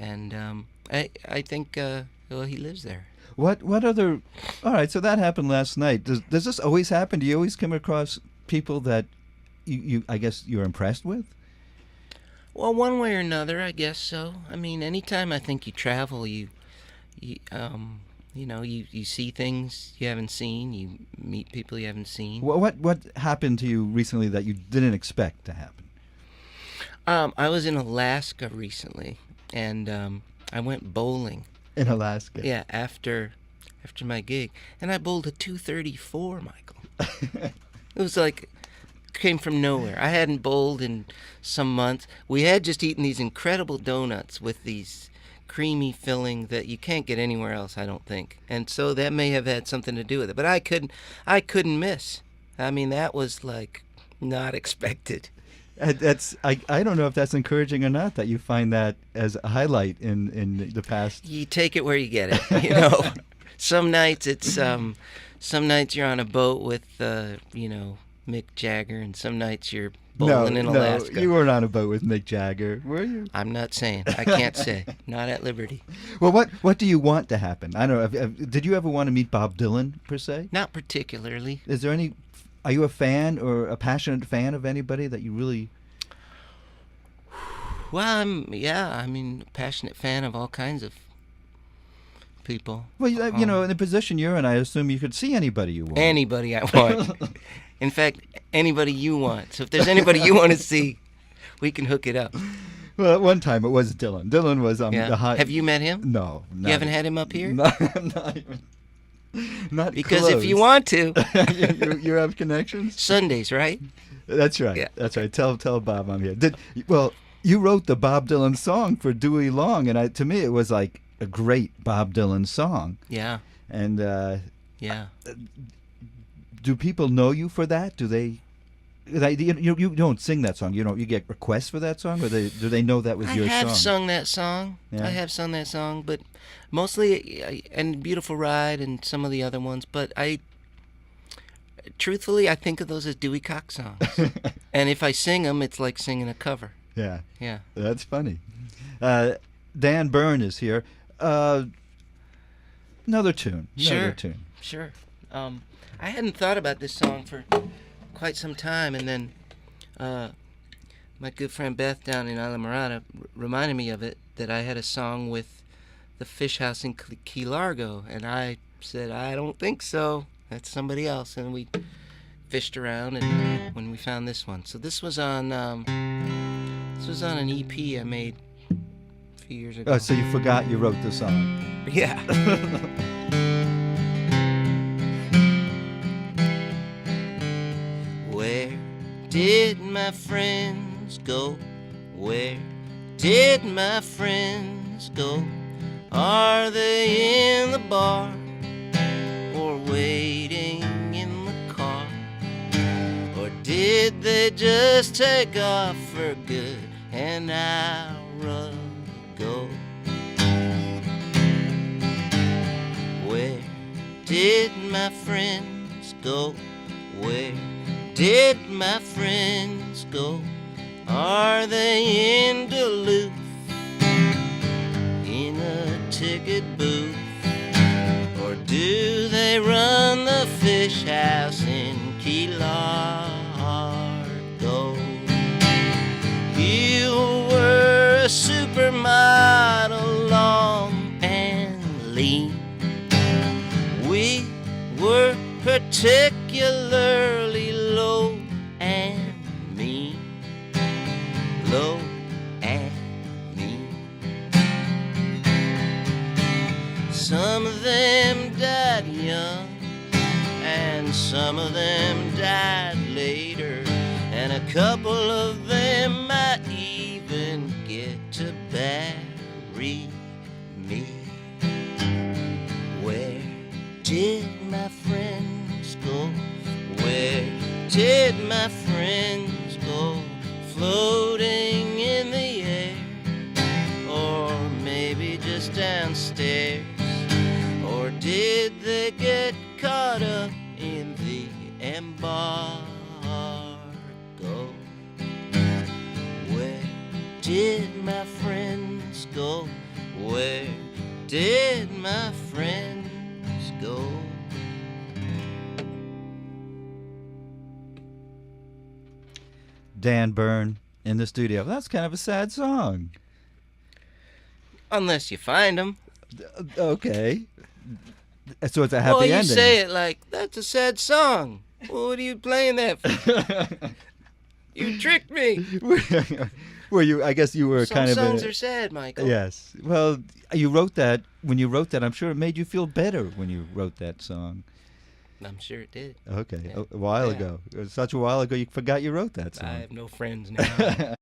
And I think well, he lives there. What other? All right, so that happened last night. Does this always happen? Do you always come across people that you I guess you're impressed with? Well, one way or another, I guess so. I mean, anytime I think you travel, you see things you haven't seen. You meet people you haven't seen. What happened to you recently that you didn't expect to happen? I was in Alaska recently, and I went bowling. In Alaska. Yeah, after my gig, and I bowled a 234, Michael. It was like came from nowhere. I hadn't bowled in some months. We had just eaten these incredible donuts with these creamy filling that you can't get anywhere else, I don't think. And so that may have had something to do with it. But I couldn't miss. I mean, that was like not expected. I don't know if that's encouraging or not, that you find that as a highlight in the past. You take it where you get it, you know. Some nights you're on a boat with Mick Jagger, and some nights you're bowling in Alaska. No, you weren't on a boat with Mick Jagger, were you? I'm not saying. I can't say. Not at liberty. Well, what do you want to happen? I don't know. Did you ever want to meet Bob Dylan per se? Not particularly. Is there any? Are you a fan or a passionate fan of anybody that you really? Well, I'm a passionate fan of all kinds of people. Well, in the position you're in, I assume you could see anybody you want. Anybody I want. In fact, anybody you want. So if there's anybody you want to see, we can hook it up. Well, at one time it was Dylan. Dylan was the hot. Have you met him? No. You haven't had him up here? Not even. Not because close. If you want to. you have connections? Sundays, right? That's right. Yeah. That's right. Tell Bob I'm here. You wrote the Bob Dylan song for Dewey Long, and to me it was like a great Bob Dylan song. Yeah. And yeah. Do people know you for that? Do they? You don't sing that song. You get requests for that song, or do they know that was your song? I have sung that song. Yeah. I have sung that song, but mostly and Beautiful Ride and some of the other ones. But truthfully, I think of those as Dewey Cox songs. And if I sing them, it's like singing a cover. Yeah. Yeah. That's funny. Dan Bern is here. Another tune. Sure. I hadn't thought about this song for quite some time, and then my good friend Beth down in Isla Mirada reminded me of it, that I had a song with the Fish House in Key Largo, and I said, I don't think so. That's somebody else. And we fished around, and when we found this one. So this was on an EP I made a few years ago. Oh, so you forgot you wrote the song. Yeah. Where did my friends go? Where did my friends go? Are they in the bar or waiting in the car? Or did they just take off for good an hour ago? Where did my friends go? Where did my friends go? Are they in Duluth in a ticket booth? Or do they run the Fish House in Key Largo? You were a supermodel, long and lean. We were particularly low and mean. Low and mean. Some of them died young, and some of them died later, and a couple of them might even get to bury me. Where did my friends go? Where did my friends go? Floating in the air, or maybe just downstairs? Or did they get caught up in the embargo? Where did my friends go? did my friends go? Dan Bern in the studio. That's kind of a sad song. Unless you find them. Okay. So it's a happy Well, you ending. say it like, that's a sad song. Well, what are you playing that for? You tricked me. Well, I guess you were Some kind of songs are sad, Michael. Yes. Well, you wrote that. When you wrote that, I'm sure it made you feel better when you wrote that song. I'm sure it did. Okay. Yeah. A while Yeah. ago. It was such a while ago you forgot you wrote that song. I have no friends now.